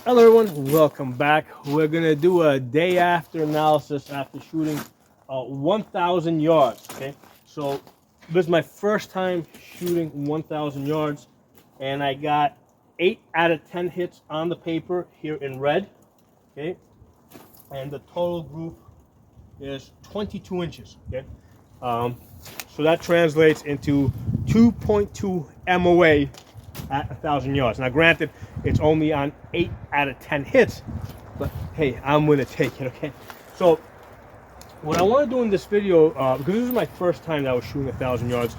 Hello everyone, welcome back. We're gonna do a day after analysis after shooting 1,000 yards. Okay, so this is my first time shooting 1,000 yards, and I got 8 out of 10 hits on the paper here in red. Okay, and the total group is 22 inches. Okay, so that translates into 2.2 MOA at 1,000 yards. Now, granted, it's only on 8 out of 10 hits, but hey, I'm gonna take it. Okay, so what I want to do in this video, because this is my first time that I was shooting 1,000 yards,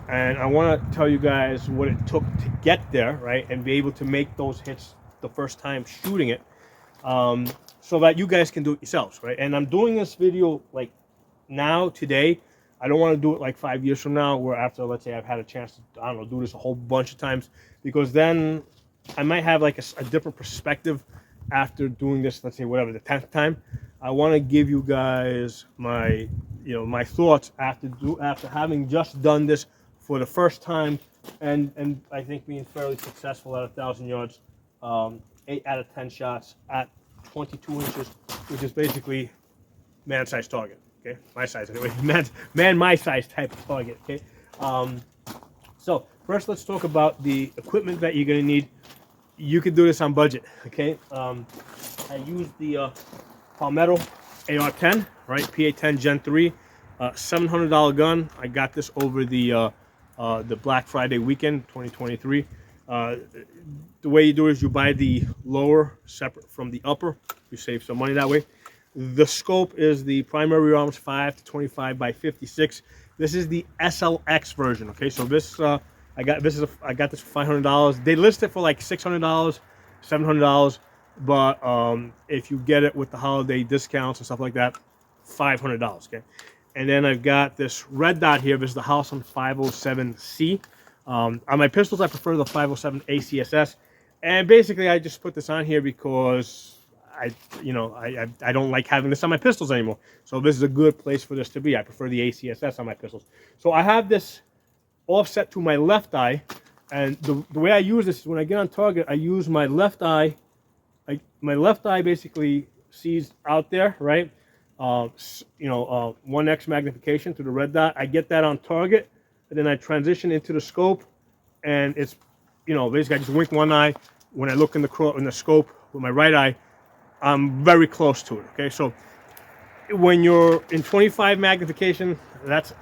and I want to tell you guys what it took to get there, right, and be able to make those hits the first time shooting it, so that you guys can do it yourselves, right? And I'm doing this video like now, today. I don't want to do it like 5 years from now, where after, let's say, I've had a chance to, I don't know, do this a whole bunch of times, because then I might have like a different perspective after doing this, let's say, whatever, the 10th time. I want to give you guys my, my thoughts after having just done this for the first time, and I think being fairly successful at 1,000 yards, 8 out of 10 shots at 22 inches, which is basically man-sized target. Okay, my size anyway. Man, my size type of target. Okay, so first let's talk about the equipment that you're gonna need. You can do this on budget. Okay, I used the Palmetto AR-10, right? PA-10 Gen 3, $700 gun. I got this over the Black Friday weekend, 2023. The way you do it is you buy the lower separate from the upper. You save some money that way. The scope is the primary arms 5 to 25 by 56. This is the SLX version. Okay, so this I got this for $500. They list it for like $600, $700, but if you get it with the holiday discounts and stuff like that, $500. Okay, and then I've got this red dot here. This is the Howson 507C. On my pistols, I prefer the 507 ACSS, and basically I just put this on here because I don't like having this on my pistols anymore. So this is a good place for this to be. I prefer the ACSS on my pistols. So I have this offset to my left eye, and the way I use this is when I get on target, I use my left eye. My left eye basically sees out there, right? 1x magnification to the red dot. I get that on target, and then I transition into the scope, and it's, basically I just wink one eye. When I look in the scope with my right eye, I'm very close to it. Okay, so when you're in 25 magnification, that's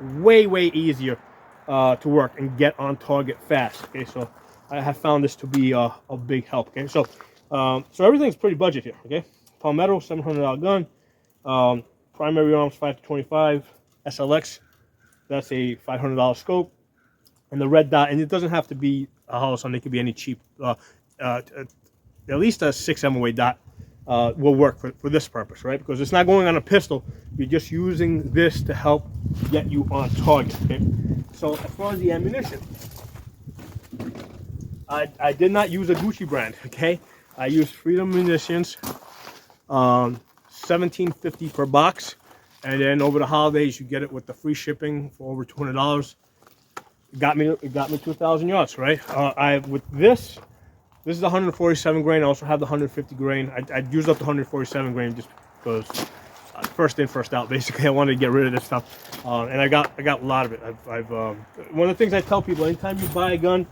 way easier to work and get on target fast. Okay, so I have found this to be a big help. Okay, so everything's pretty budget here. Okay, Palmetto $700 gun, primary arms 5 to 25, SLX, that's a $500 scope, and the red dot. And it doesn't have to be a Holosun; it could be any cheap. At least a 6 MOA dot will work for this purpose, right? Because it's not going on a pistol. You're just using this to help get you on target, okay? So as far as the ammunition, I did not use a Gucci brand, okay? I used Freedom Munitions, $17.50 per box. And then over the holidays, you get it with the free shipping for over $200. It got me 2,000 yards, right? With this is the 147 grain. I also have the 150 grain. I used up the 147 grain just because first in, first out. Basically, I wanted to get rid of this stuff, and I got a lot of it. One of the things I tell people: anytime you buy a gun,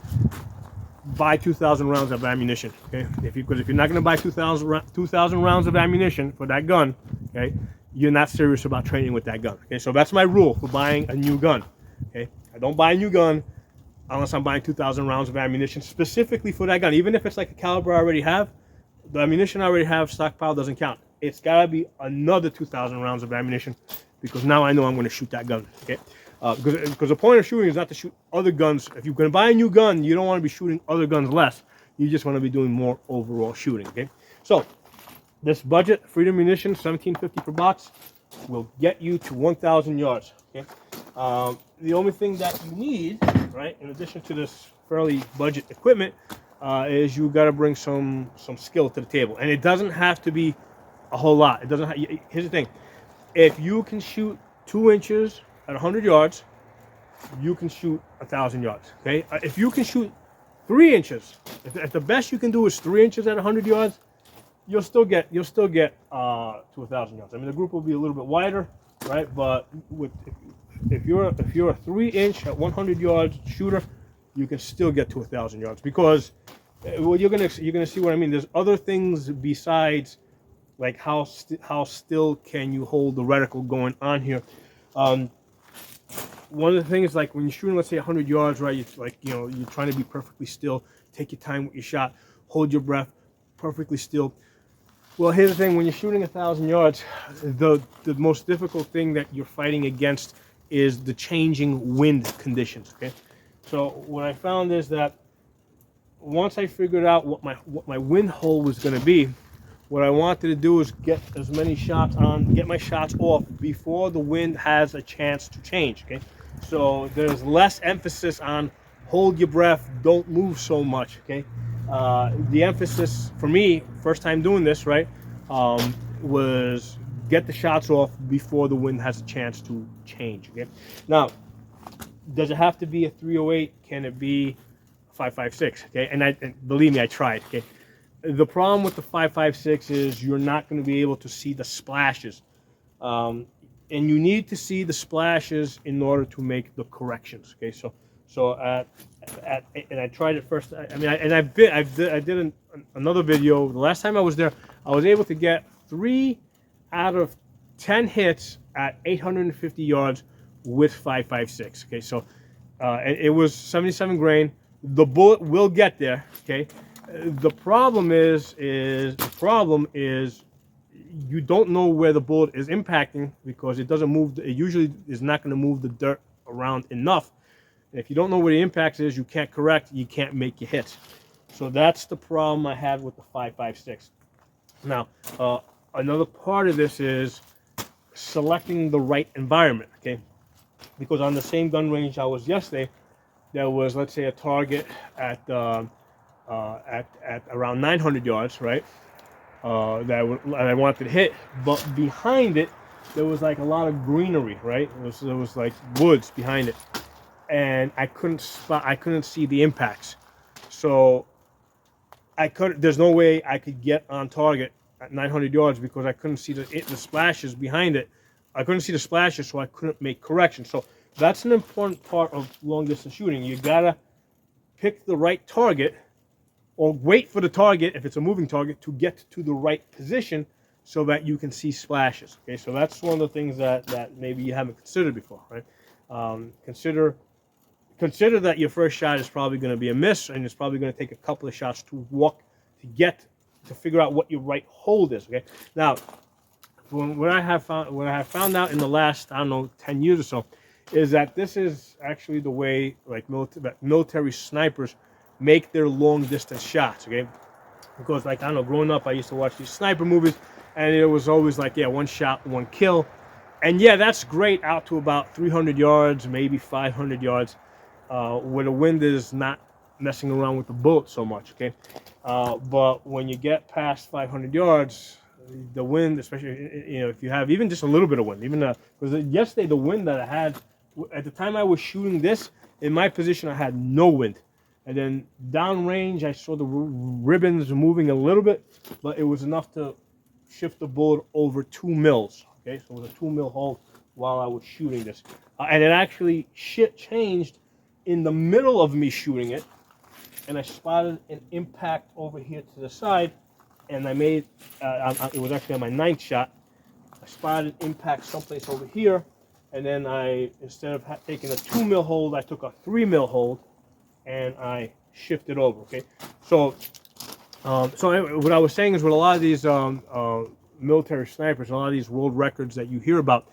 buy 2,000 rounds of ammunition. Okay, because if you're not going to buy 2,000 rounds of ammunition for that gun, okay, you're not serious about training with that gun. Okay, so that's my rule for buying a new gun. Okay, I don't buy a new gun unless I'm buying 2,000 rounds of ammunition specifically for that gun. Even if it's like a caliber I already have, the ammunition I already have stockpile doesn't count. It's gotta be another 2,000 rounds of ammunition, because now I know I'm gonna shoot that gun. Okay, because the point of shooting is not to shoot other guns. If you're gonna buy a new gun, you don't want to be shooting other guns less. You just want to be doing more overall shooting. Okay, so this budget Freedom Munition, $17.50 per box, will get you to 1,000 yards. Okay, the only thing that you need, right, in addition to this fairly budget equipment, is you got to bring some skill to the table, and it doesn't have to be a whole lot. It doesn't. Here's the thing: if you can shoot 2 inches at 100 yards, you can shoot 1,000 yards. Okay, if you can shoot 3 inches. If the best you can do is 3 inches at 100 yards, you'll still get to 1,000 yards. I mean, the group will be a little bit wider, right? But if you're a 3-inch at 100 yards shooter, you can still get to 1,000 yards, because well, you're gonna see what I mean. There's other things besides like how still can you hold the reticle going on here. One of the things, like when you're shooting, let's say 100 yards, right? You're trying to be perfectly still, take your time with your shot, hold your breath, perfectly still. Well, here's the thing: when you're shooting 1,000 yards, the most difficult thing that you're fighting against is the changing wind conditions. Okay, so what I found is that once I figured out what my wind hole was going to be, what I wanted to do is get as many shots on, get my shots off before the wind has a chance to change. Okay, so there's less emphasis on hold your breath, don't move so much. Okay, the emphasis for me, first time doing this, right, was get the shots off before the wind has a chance to change. Okay, now does it have to be a 308? Can it be 5.56? Okay, and believe me, I tried. Okay, the problem with the 5.56 is you're not going to be able to see the splashes, and you need to see the splashes in order to make the corrections. Okay, so and I tried it first. I mean, I did another video. The last time I was there, I was able to get 3 out of 10 hits at 850 yards with 5.56. Okay, so it was 77 grain. The bullet will get there. Okay, the problem is you don't know where the bullet is impacting, because it doesn't move. It usually is not going to move the dirt around enough. And if you don't know where the impact is, you can't correct. You can't make your hits. So that's the problem I had with the 5.56. Now, another part of this is selecting the right environment. Okay, because on the same gun range I was yesterday, there was, let's say, a target at around 900 yards, right? That I wanted to hit, but behind it there was like a lot of greenery, right? There was like woods behind it, and I couldn't see the impacts. So there's no way I could get on target at 900 yards, because I couldn't see the splashes behind it. I couldn't see the splashes, so I couldn't make corrections. So that's an important part of long distance shooting. You gotta pick the right target, or wait for the target, if it's a moving target, to get to the right position so that you can see splashes. Okay, so that's one of the things that maybe you haven't considered before, right? Consider that your first shot is probably going to be a miss, and it's probably going to take a couple of shots to figure out what your right hold is. Okay, now what I have found out in the last, I don't know, 10 years or so, is that this is actually the way like military snipers make their long distance shots. Okay, because like, I don't know, growing up I used to watch these sniper movies, and it was always like, yeah, one shot, one kill, and yeah, that's great out to about 300 yards, maybe 500 yards, where the wind is not messing around with the bullet so much. Okay, but when you get past 500 yards, the wind, especially, if you have even just a little bit of wind, even because yesterday the wind that I had at the time I was shooting this, in my position I had no wind, and then downrange I saw the ribbons moving a little bit, but it was enough to shift the bullet over 2 mils. Okay, so it was a 2 mil hole while I was shooting this, and it actually changed in the middle of me shooting it, and I spotted an impact over here to the side, and I made it was actually on my 9th shot. I spotted impact someplace over here, and then instead of taking a 2 mil hold, I took a 3 mil hold, and I shifted over. Okay, so what I was saying is, with a lot of these military snipers, a lot of these world records that you hear about,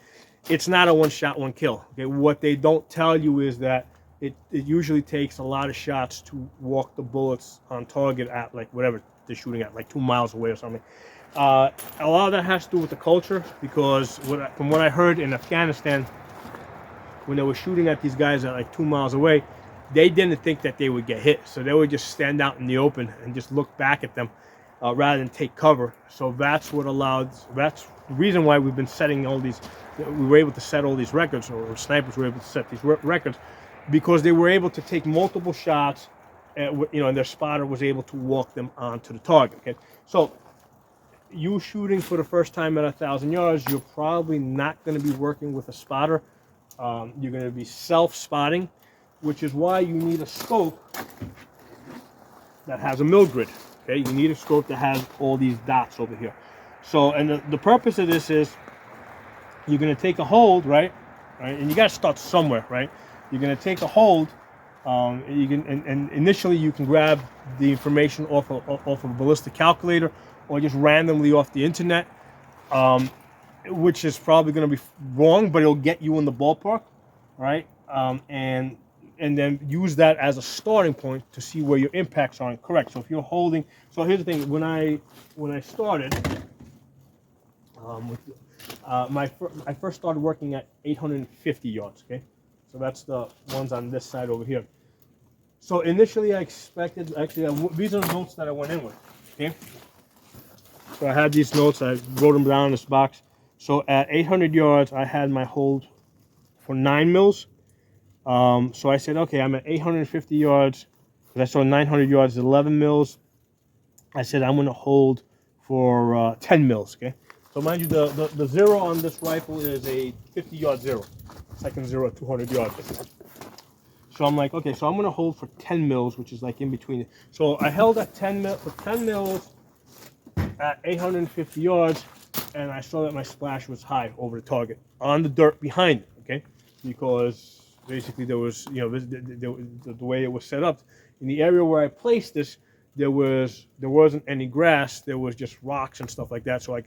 it's not a one shot, one kill. Okay, what they don't tell you is that it usually takes a lot of shots to walk the bullets on target at, like, whatever they're shooting at, like 2 miles away or something. A lot of that has to do with the culture, because from what I heard in Afghanistan, when they were shooting at these guys at like 2 miles away, they didn't think that they would get hit, so they would just stand out in the open and just look back at them rather than take cover. So that's the reason why we've been setting all these, we were able to set all these records, or snipers were able to set these records, because they were able to take multiple shots and their spotter was able to walk them onto the target. Okay, so you shooting for the first time at 1,000 yards, you're probably not going to be working with a spotter. You're going to be self-spotting, which is why you need a scope that has a mill grid. Okay, you need a scope that has all these dots over here. So, and the purpose of this is you're going to take a hold, right? And you got to start somewhere, right? You're going to take a hold. And initially you can grab the information off of a ballistic calculator or just randomly off the internet, which is probably going to be wrong, but it'll get you in the ballpark, right? And then use that as a starting point to see where your impacts aren't correct. So if you're holding, so here's the thing: when I started, I first started working at 850 yards. Okay, so that's the ones on this side over here. So initially I expected, actually, these are the notes that I went in with. Okay, so I had these notes. I wrote them down in this box. So at 800 yards, I had my hold for 9 mils. So I said, okay, I'm at 850 yards. Because I saw 900 yards, 11 mils. I said, I'm going to hold for 10 mils, okay? So mind you, the zero on this rifle is a 50-yard zero. Second zero at 200 yards. So I'm like, okay, so I'm going to hold for 10 mils, which is like in between. So I held at 10 mils at 850 yards, and I saw that my splash was high over the target on the dirt behind it, okay? Because basically there was, the way it was set up, in the area where I placed this, there wasn't any grass, there was just rocks and stuff like that, so I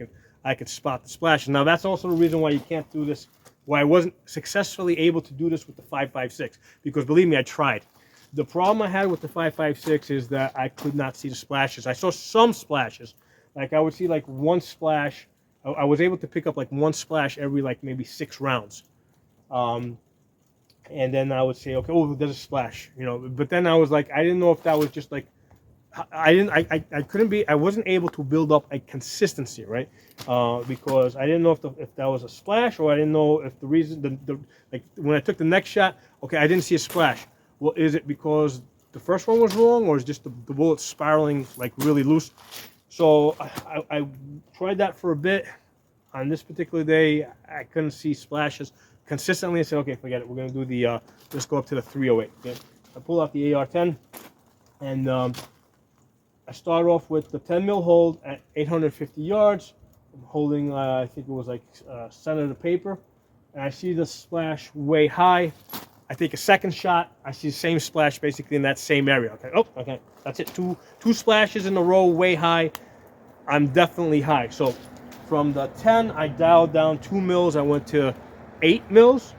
could spot the splash. And now that's also the reason why you can't do this, why I wasn't successfully able to do this with the 5.56, because believe me, I tried. The problem I had with the 5.56 is that I could not see the splashes. I saw some splashes, like I would see like one splash. I was able to pick up like one splash every like maybe 6 rounds. And then I would say, okay, oh, there's a splash, but then I was like, I didn't know if that was just like, I wasn't able to build up a consistency, right? Because I didn't know if that was a splash, or I didn't know if the reason, like when I took the next shot, okay, I didn't see a splash. Well, is it because the first one was wrong, or is just the bullet spiraling like really loose? So I tried that for a bit. On this particular day, I couldn't see splashes consistently. I said, okay, forget it. We're gonna do let's go up to the 308. Okay? I pulled out the AR-10, and I start off with the 10 mil hold at 850 yards. I'm holding, I think it was like center of the paper, and I see the splash way high. I take a second shot. I see the same splash basically in that same area. Okay, oh, okay, that's it. Two splashes in a row, way high. I'm definitely high. So from the 10, I dialed down 2 mils. I went to 8 mils.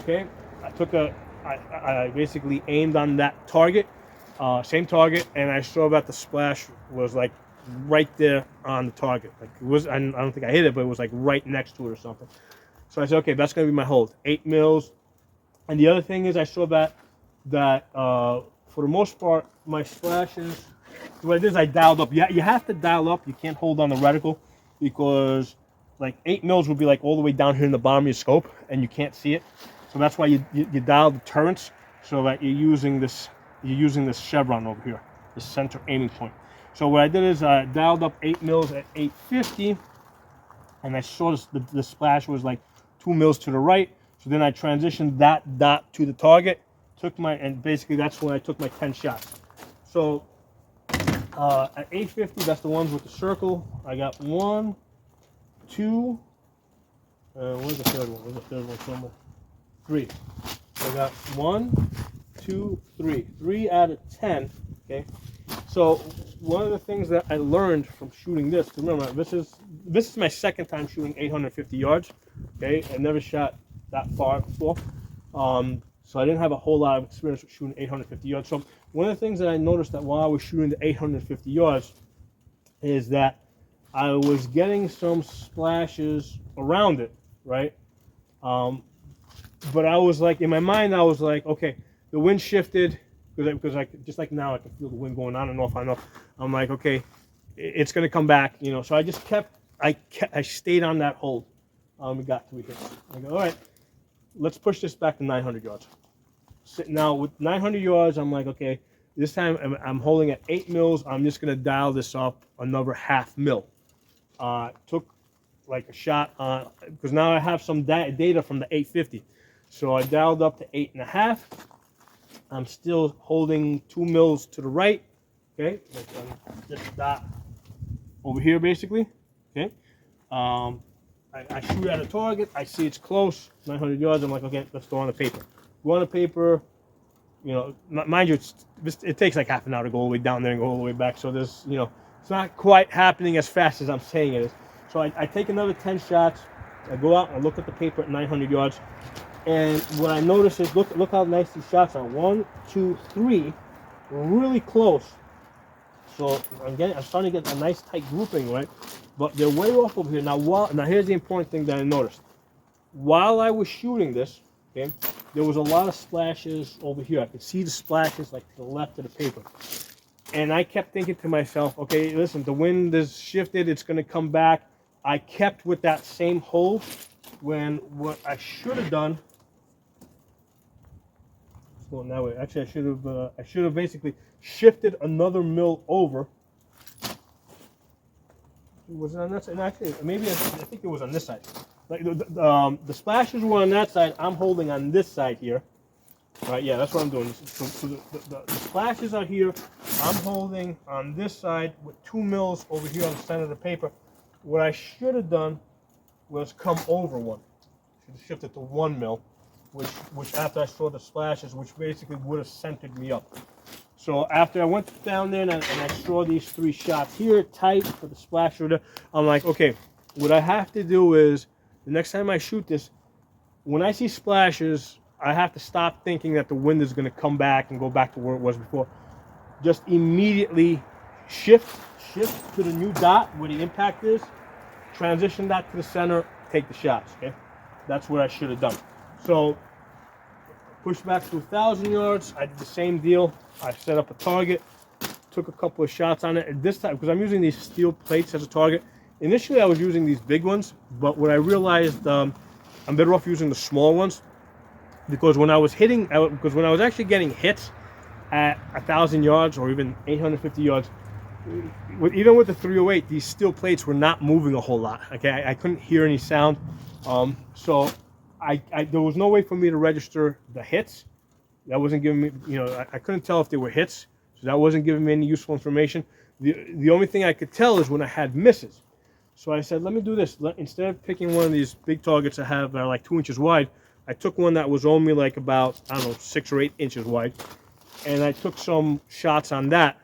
Okay, I basically aimed on that target, same target, and I saw that the splash was like right there on the target. Like it was, I don't think I hit it, but it was like right next to it or something. So I said, okay, that's gonna be my hold, 8 mils. And the other thing is, I saw that for the most part, my splashes, what it is, I dialed up. You have to dial up. You can't hold on the reticle, because like 8 mils would be like all the way down here in the bottom of your scope, and you can't see it. So that's why you dial the turrets, so that you're using this chevron over here, the center aiming point. So what I did is I dialed up 8 mils at 850, and I saw the splash was like 2 mils to the right. So then I transitioned that dot to the target, and basically that's when I took my 10 shots. So at 850, that's the ones with the circle. I got 1, 2, where's the third one? Where's the third one somewhere? 3. So I got 1, 2, 3. 3 out of 10. Okay. So one of the things that I learned from shooting this, remember, this is my second time shooting 850 yards. Okay, I never shot that far before, so I didn't have a whole lot of experience with shooting 850 yards. So one of the things that I noticed that while I was shooting the 850 yards is that I was getting some splashes around it, right? But I was like, in my mind, I was like, okay, the wind shifted, because I just like now I can feel the wind going on and off. I'm like, okay, it's gonna come back, So I just I stayed on that hold. We got 3 hits. I go, all right, let's push this back to 900 yards. Now with 900 yards, I'm like, okay, This time I'm holding at 8 mils. I'm just gonna dial this up another half mil. Took like a shot on, because now I have some data from the 850. So I dialed up to 8.5. I'm still holding 2 mils to the right. Okay, this dot over here basically. Okay, I shoot at a target. I see it's close, 900 yards. I'm like, okay, let's go on the paper. Go on the paper. You know, mind you, it takes like half an hour to go all the way down there and go all the way back. So there's, you know, it's not quite happening as fast as I'm saying it is. So I take another 10 shots. I go out and I look at the paper at 900 yards. And what I notice is, look how nice these shots are. 1, 2, 3, really close. So I'm starting to get a nice tight grouping, right? But they're way off over here. Now here's the important thing that I noticed. While I was shooting this, okay, there was a lot of splashes over here. I could see the splashes like to the left of the paper. And I kept thinking to myself, okay, listen, the wind is shifted, it's gonna come back. I kept with that same hold, when what I should have done, it's going that way. Actually, I should have basically shifted another mil over. Was it on that side? Actually, maybe I think it was on this side. Like the splashes were on that side. I'm holding on this side here. Right? Yeah, that's what I'm doing. So the splashes are here. I'm holding on this side with 2 mils over here on the center of the paper. What I should have done was come over one. Should have shifted to 1 mil, which after I saw the splashes, which basically would have centered me up. So after I went down there and I saw these 3 shots here, tight for the splash, I'm like, okay, what I have to do is, the next time I shoot this, when I see splashes, I have to stop thinking that the wind is going to come back and go back to where it was before. Just immediately shift to the new dot where the impact is, transition that to the center, take the shots, okay? That's what I should have done. So, push back to 1,000 yards. I did the same deal. I set up a target, took a couple of shots on it. And this time, because I'm using these steel plates as a target, initially I was using these big ones, but what I realized, I'm better off using the small ones, because when I was actually getting hits at 1,000 yards or even 850 yards, even with the 308, these steel plates were not moving a whole lot. Okay, I couldn't hear any sound, so there was no way for me to register the hits. That wasn't giving me, you know, I couldn't tell if they were hits, so that wasn't giving me any useful information. The only thing I could tell is when I had misses. So I said, let me do this. Instead of picking one of these big targets that are like 2 inches wide, I took one that was only like about, I don't know, 6 or 8 inches wide, and I took some shots on that.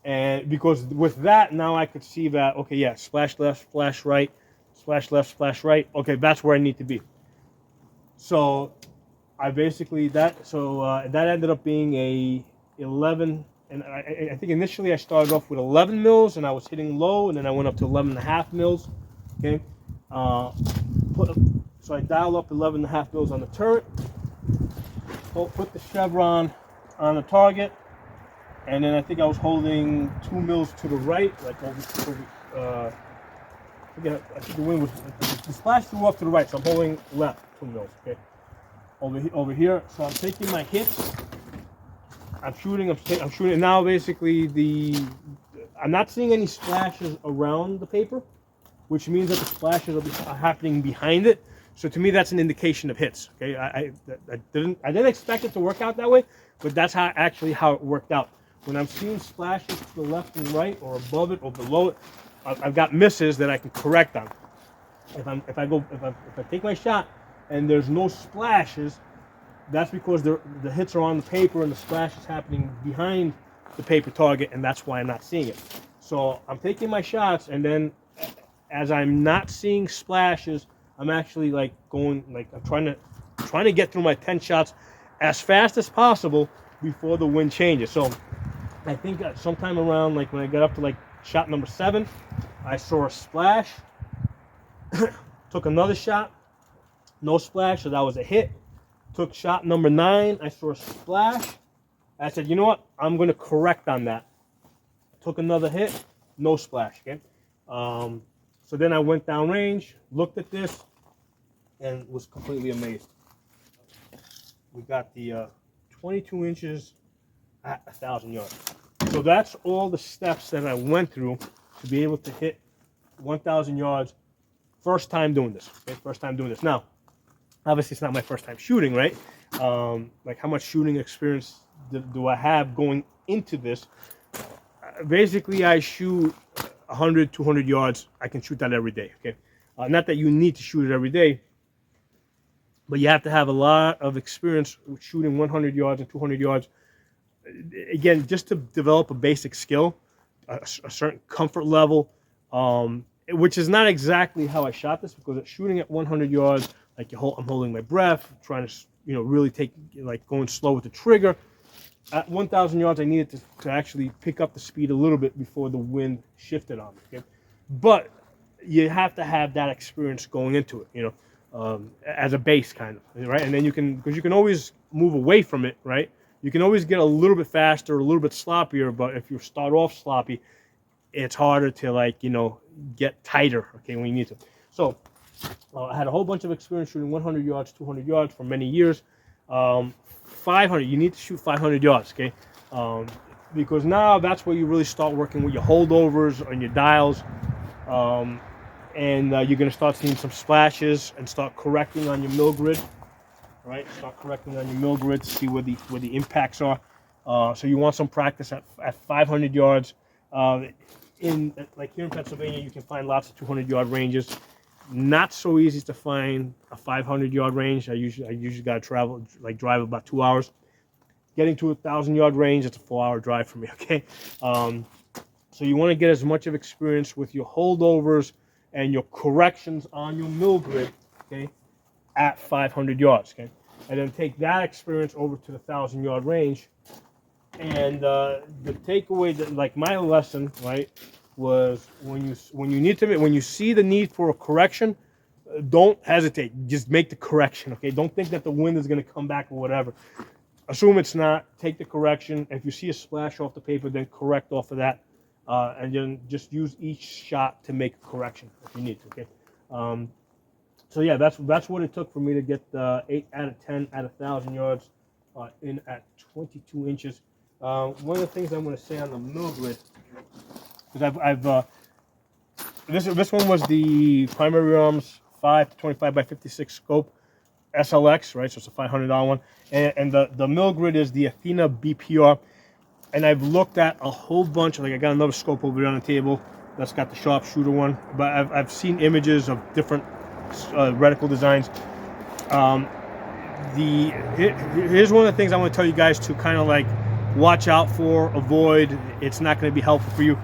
And because with that, now I could see that, okay, yeah, splash left, splash right, splash left, splash right. Okay, that's where I need to be. So I basically, that ended up being a 11, and I think initially I started off with 11 mils, and I was hitting low, and then I went up to 11.5 mils. Okay, so I dialed up 11.5 mils on the turret, put the chevron on the target, and then I think I was holding 2 mils to the right, like I think the wind was, the splash flew off to the right, so I'm holding left 2 mils. Okay, over here. So I'm taking my hits. I'm shooting. And now basically I'm not seeing any splashes around the paper, which means that the splashes are happening behind it. So to me, that's an indication of hits. Okay, I didn't expect it to work out that way, but that's how it worked out. When I'm seeing splashes to the left and right, or above it or below it, I've got misses that I can correct on. If I take my shot and there's no splashes, that's because the hits are on the paper and the splash is happening behind the paper target, and that's why I'm not seeing it. So I'm taking my shots, and then as I'm not seeing splashes, I'm actually like going, like I'm trying to get through my 10 shots as fast as possible before the wind changes. So I think sometime around, like when I got up to like shot number 7, I saw a splash. Took another shot, no splash, so that was a hit. Took shot number 9, I saw a splash. I said, you know what, I'm going to correct on that. Took another hit, no splash. Okay, so then I went downrange, looked at this, and was completely amazed. We got the 22 inches 1,000 yards. So that's all the steps that I went through to be able to hit 1,000 yards. First time doing this. Okay? First time doing this. Now, obviously, it's not my first time shooting, right? Like, how much shooting experience do I have going into this? Basically, I shoot 100, 200 yards. I can shoot that every day. Okay, not that you need to shoot it every day, but you have to have a lot of experience with shooting 100 yards and 200 yards. Again, just to develop a basic skill, a certain comfort level, which is not exactly how I shot this, because shooting at 100 yards, like I'm holding my breath, trying to really take, like, going slow with the trigger. At 1,000 yards, I needed to actually pick up the speed a little bit before the wind shifted on me. Okay? But you have to have that experience going into it, as a base, kind of, right? And then because you can always move away from it, right? You can always get a little bit faster, a little bit sloppier, but if you start off sloppy, it's harder to, like, get tighter, okay, when you need to. So I had a whole bunch of experience shooting 100 yards, 200 yards for many years. 500, you need to shoot 500 yards, okay? Because now that's where you really start working with your holdovers and your dials, and you're going to start seeing some splashes and start correcting on your mill grid, right? Start correcting on your mill grid to see where the impacts are. So you want some practice at 500 yards. Like here in Pennsylvania, you can find lots of 200-yard ranges. Not so easy to find a 500-yard range. I usually got to drive about 2 hours. Getting to a 1,000-yard range, it's a 4-hour drive for me. Okay, so you want to get as much of experience with your holdovers and your corrections on your mill grid, okay, at 500 yards. Okay, and then take that experience over to the 1,000-yard range. And the takeaway, that, like, my lesson, right, was when you see the need for a correction, don't hesitate. Just make the correction, okay? Don't think that the wind is going to come back or whatever. Assume it's not. Take the correction. If you see a splash off the paper, then correct off of that, and then just use each shot to make a correction if you need to, okay? So yeah, that's what it took for me to get 8 out of 10 at 1,000 yards in at 22 inches. One of the things I'm going to say on the mill grid, because this one was the Primary Arms 5 to 25 by 56 scope SLX, right? So it's a $500 one, and the mill grid is the Athena BPR. And I've looked at a whole bunch. Like, I got another scope over there on the table that's got the sharpshooter one, but I've seen images of different reticle designs. Here's one of the things I want to tell you guys to kind of like watch out for, avoid. It's not going to be helpful for you,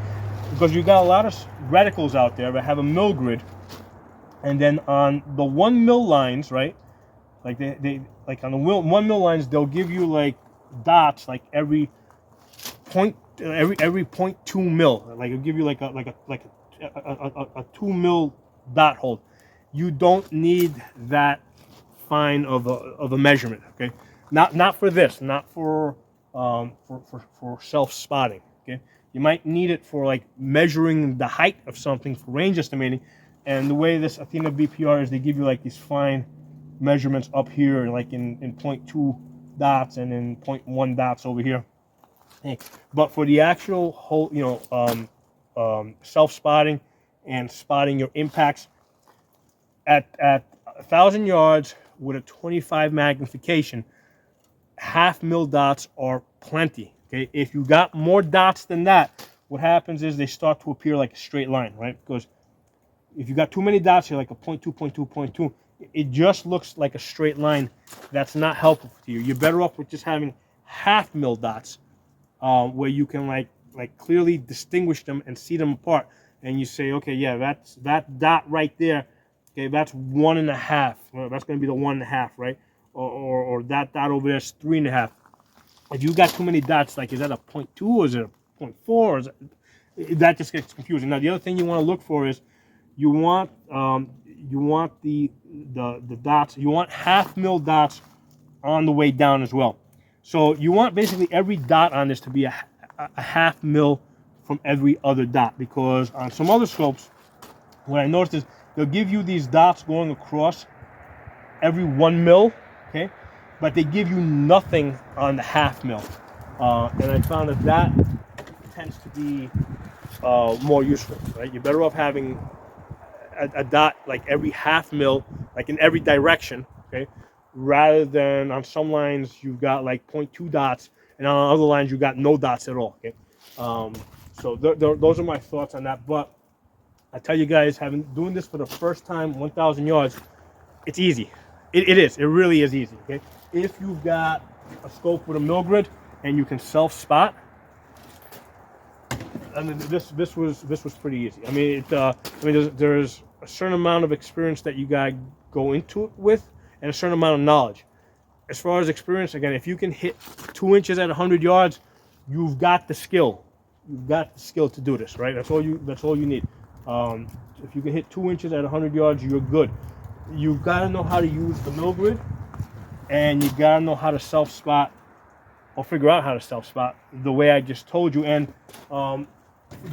because you got a lot of reticles out there that have a mill grid, and then on the 1 mil lines, right? Like they like on the 1 mil lines, they'll give you like dots, like every 0.2 mil. Like it'll give you like a 2 mil dot hold. You don't need that fine of a measurement, okay? Not for this, not for self spotting, okay? You might need it for like measuring the height of something for range estimating. And the way this Athena BPR is, they give you like these fine measurements up here, like in 0.2 dots and in 0.1 dots over here. Okay. But for the actual whole, self spotting and spotting your impacts at 1,000 yards with a 25 magnification, 1/2 mil dots are plenty. Okay, if you got more dots than that, what happens is they start to appear like a straight line, right? Because if you got too many dots here, like a 0.2, 0.2, 0.2, it just looks like a straight line. That's not helpful to you. You're better off with just having 1/2 mil dots, where you can like clearly distinguish them and see them apart. And you say, okay, yeah, that's that dot right there. Okay, that's 1.5. Well, that's going to be the 1.5, right? Or that dot over there is 3.5. If you got too many dots, like, is that a 0.2 or is it a 0.4? Or is that just gets confusing. Now, the other thing you want to look for is you want the dots. You want 1/2 mil dots on the way down as well. So you want basically every dot on this to be a 1/2 mil from every other dot, because on some other scopes, what I noticed is they'll give you these dots going across every 1 mil, okay, but they give you nothing on the 1/2 mil. And I found that tends to be more useful, right? You're better off having a dot like every half mil, like in every direction, okay, rather than on some lines you've got like 0.2 dots, and on other lines you got no dots at all. Okay, um, so those are my thoughts on that. But I tell you guys, having doing this for the first time, 1,000 yards, it's easy. It is. It really is easy. Okay, if you've got a scope with a mill grid and you can self spot. I mean, this was pretty easy. I mean, there's a certain amount of experience that you gotta go into it with, and a certain amount of knowledge. As far as experience, again, if you can hit 2 inches at 100 yards, you've got the skill. You've got the skill to do this, right? That's all you need. If you can hit 2 inches at 100 yards, you're good. You've got to know how to use the mill grid, and you got to know how to self spot, or figure out how to self spot the way I just told you. And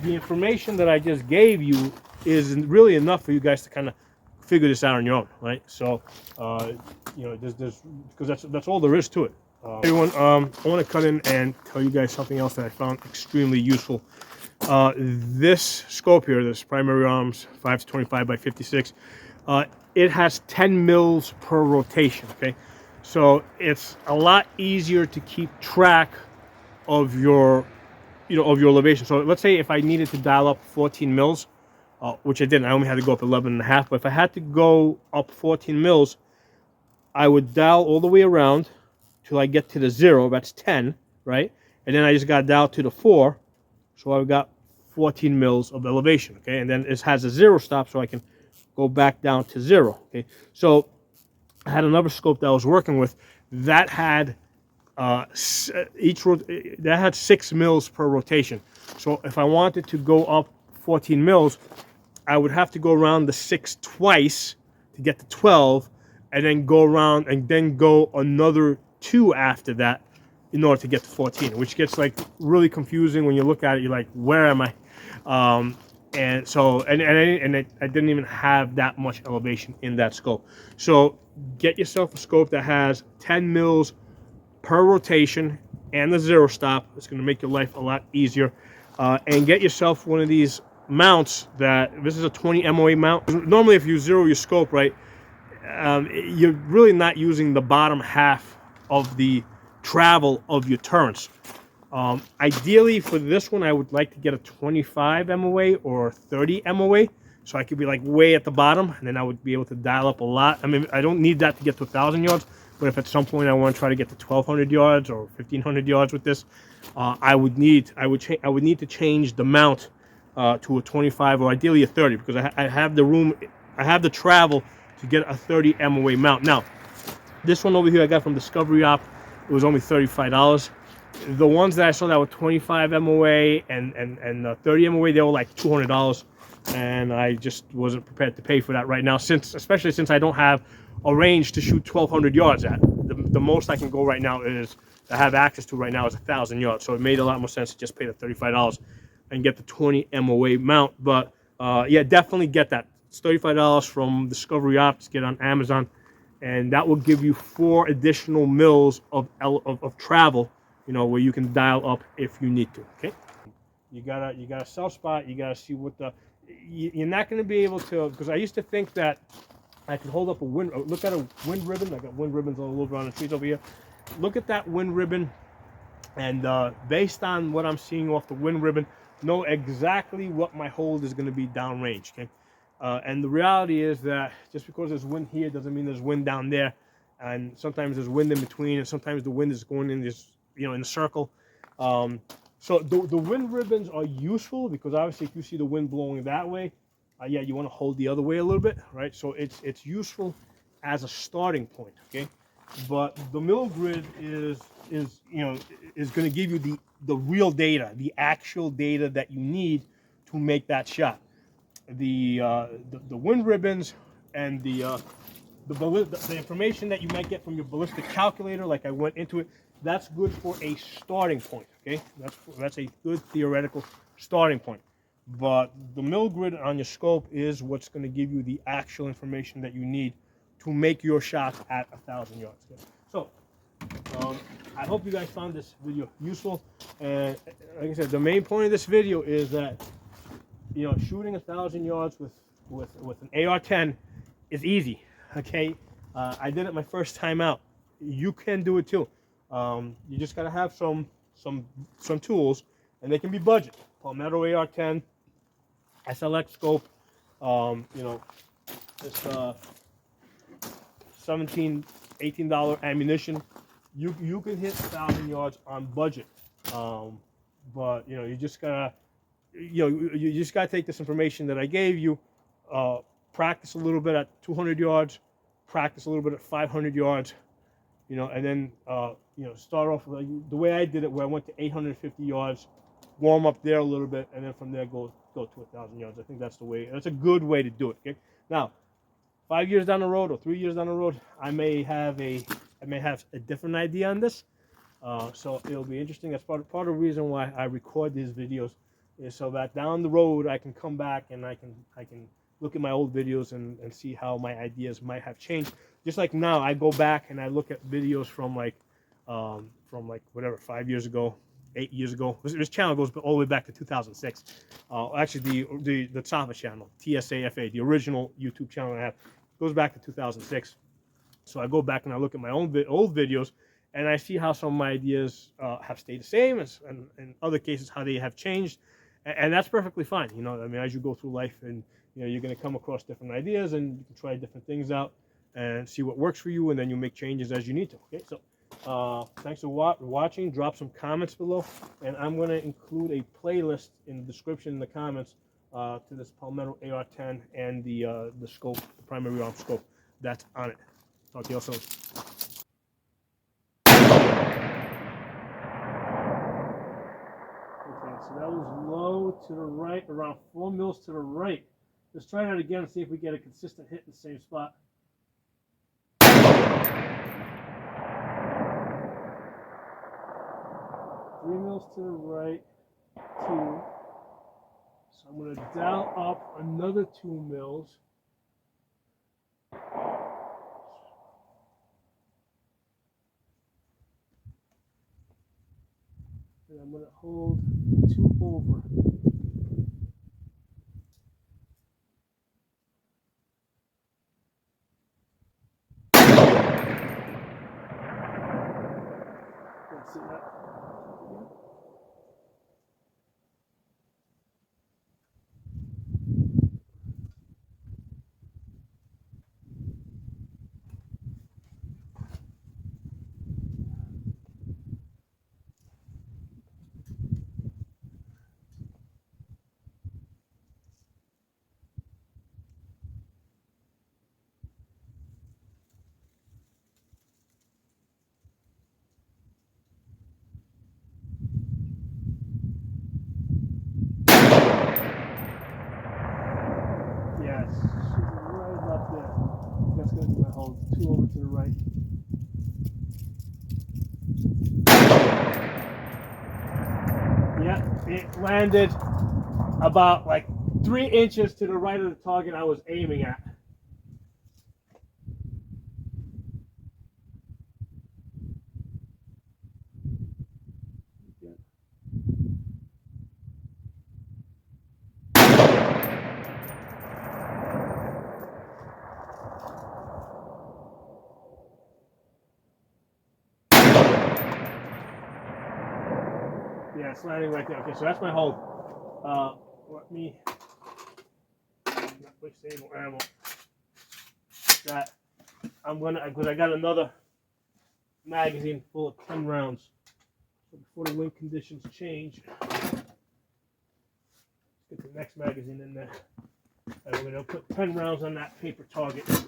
the information that I just gave you is really enough for you guys to kind of figure this out on your own, right? So, because that's all there is to it. Everyone, I want to cut in and tell you guys something else that I found extremely useful. This scope here, this primary arms 5 to 25 by 56, it has 10 mils per rotation. Okay, so it's a lot easier to keep track of your elevation. So let's say if I needed to dial up 14 mils, which I didn't, I only had to go up 11 and a half. But if I had to go up 14 mils, I would dial all the way around till I get to the 0. That's 10, right? And then I just got dialed to the 4, so I've got 14 mils of elevation. Okay, and then it has a 0 stop, so I can go back down to 0. Okay, so I had another scope that I was working with that had that had 6 mils per rotation. So if I wanted to go up 14 mils, I would have to go around the 6 twice to get to 12, and then go around and then go another 2 after that in order to get to 14, which gets like really confusing when you look at it. You're like, where am I? And so, I didn't even have that much elevation in that scope. So get yourself a scope that has 10 mils per rotation and the 0 stop. It's going to make your life a lot easier. And get yourself one of these mounts this is a 20 MOA mount. Normally, if you zero your scope, right, you're really not using the bottom half of the travel of your turrets. Ideally, for this one, I would like to get a 25 MOA or 30 MOA, so I could be like way at the bottom, and then I would be able to dial up a lot. I mean, I don't need that to get to 1,000 yards, but if at some point I want to try to get to 1,200 yards or 1,500 yards with this, I would need to change the mount to a 25 or ideally a 30, because I have the room, I have the travel to get a 30 MOA mount. Now, this one over here I got from Discovery Op. It was only $35. The ones that I saw that were 25 MOA and 30 MOA, they were like $200, and I just wasn't prepared to pay for that right now, especially since I don't have a range to shoot 1,200 yards at. The most I can go right now is, I have access to right now, is 1,000 yards. So it made a lot more sense to just pay the $35 and get the 20 MOA mount. But yeah, definitely get that. It's $35 from Discovery Ops. Get on Amazon, and that will give you 4 additional mils of travel, where you can dial up if you need to. Okay, you gotta self spot. You gotta see what you're not going to be able to, because I used to think that I could hold up a wind. Look at a wind ribbon. I got wind ribbons all over on the trees over here. Look at that wind ribbon, and based on what I'm seeing off the wind ribbon, know exactly what my hold is going to be downrange. Okay, and the reality is that just because there's wind here doesn't mean there's wind down there, and sometimes there's wind in between, and sometimes the wind is going in this, in a circle. So the wind ribbons are useful because obviously if you see the wind blowing that way, yeah, you want to hold the other way a little bit, right? So it's useful as a starting point, okay? But the mill grid is going to give you the real data, the actual data that you need to make that shot. The wind ribbons and the information that you might get from your ballistic calculator, like I went into it, that's good for a starting point. Okay, that's a good theoretical starting point. But the mill grid on your scope is what's going to give you the actual information that you need to make your shots at 1,000 yards. Okay? So I hope you guys found this video useful. And like I said, the main point of this video is that, you know, shooting 1,000 yards with an AR-10 is easy. Okay, I did it my first time out. You can do it too. You just gotta have some tools, and they can be budget. Palmetto AR-10, SLX scope. You know, this $17, $18 ammunition. You can hit 1,000 yards on budget. But you know, you just gotta, you just gotta take this information that I gave you, practice a little bit at 200 yards, practice a little bit at 500 yards, you know, and then you know, start off with, like, the way I did it, where I went to 850 yards, warm up there a little bit, and then from there go to 1,000 yards. I think that's the way. That's a good way to do it. Okay. Now, 5 years down the road or 3 years down the road, I may have a different idea on this. So it'll be interesting. That's part of the reason why I record these videos, is so that down the road I can come back and I can look at my old videos and see how my ideas might have changed. Just like now, I go back and I look at videos from like whatever, 5 years ago, 8 years ago. This channel goes all the way back to 2006. Actually, the tsafa channel, tsafa, the original YouTube channel I have, goes back to 2006. So I go back and I look at my own old videos, and I see how some of my ideas have stayed the same, and in other cases how they have changed, and that's perfectly fine. You know, I mean, as you go through life, and you know, you're going to come across different ideas, and you can try different things out and see what works for you, and then you make changes as you need to. Okay, so thanks for watching. Drop some comments below, and I'm going to include a playlist in the description in the comments to this Palmetto AR-10 and the scope, the primary arm scope that's on it. Talk to you all soon. Okay, so that was low to the right, around 4 mils to the right. Let's try that again and see if we get a consistent hit in the same spot. 3 mils to the right, 2. So I'm going to dial up another 2 mils. And I'm going to hold 2 over. Let's see that. Yes, right about there. That's going to be my hold. 2 over to the right. Yeah, it landed about like 3 inches to the right of the target I was aiming at. Yeah, it's landing right there. Okay, so that's my hold. Let me not waste any more ammo. That I'm gonna, because I got another magazine full of 10 rounds. So before the wind conditions change, let's get the next magazine in there. And we're gonna put 10 rounds on that paper target. So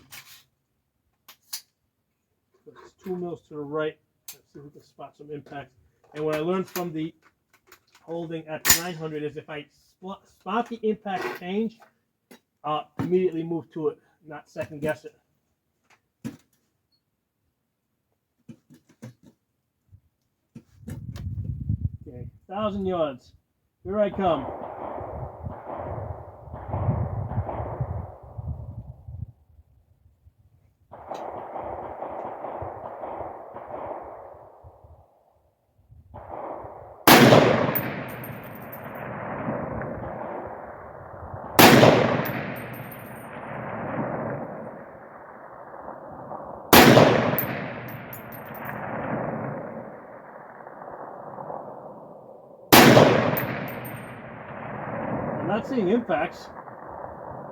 it's 2 mils to the right. Let's see if we can spot some impact. And what I learned from the holding at the 900 is if I spot the impact change, immediately move to it, not second guess it. Okay, 1,000 yards. Here I come. not seeing impacts.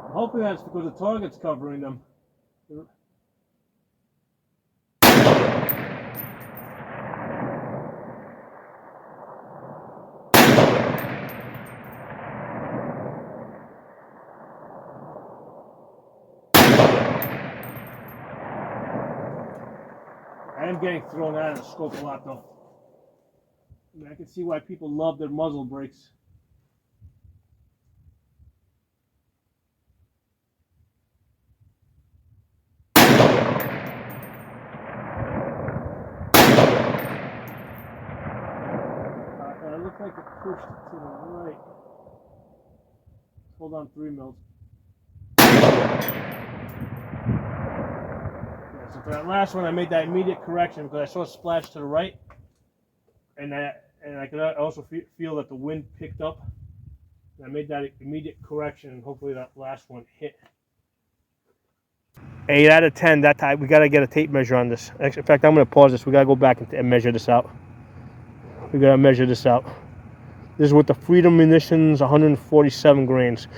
I'm hoping that's because the target's covering them. I am getting thrown out of the scope a lot though. I mean, I can see why people love their muzzle brakes. It looks like it pushed it to the right. Hold on 3 mils. So for that last one, I made that immediate correction because I saw a splash to the right, and I could also feel that the wind picked up. And I made that immediate correction, and hopefully that last one hit. 8 out of 10. That time we gotta get a tape measure on this. In fact, I'm gonna pause this. We gotta go back and measure this out. We gotta measure this out. This is with the Freedom Munitions, 147 grains.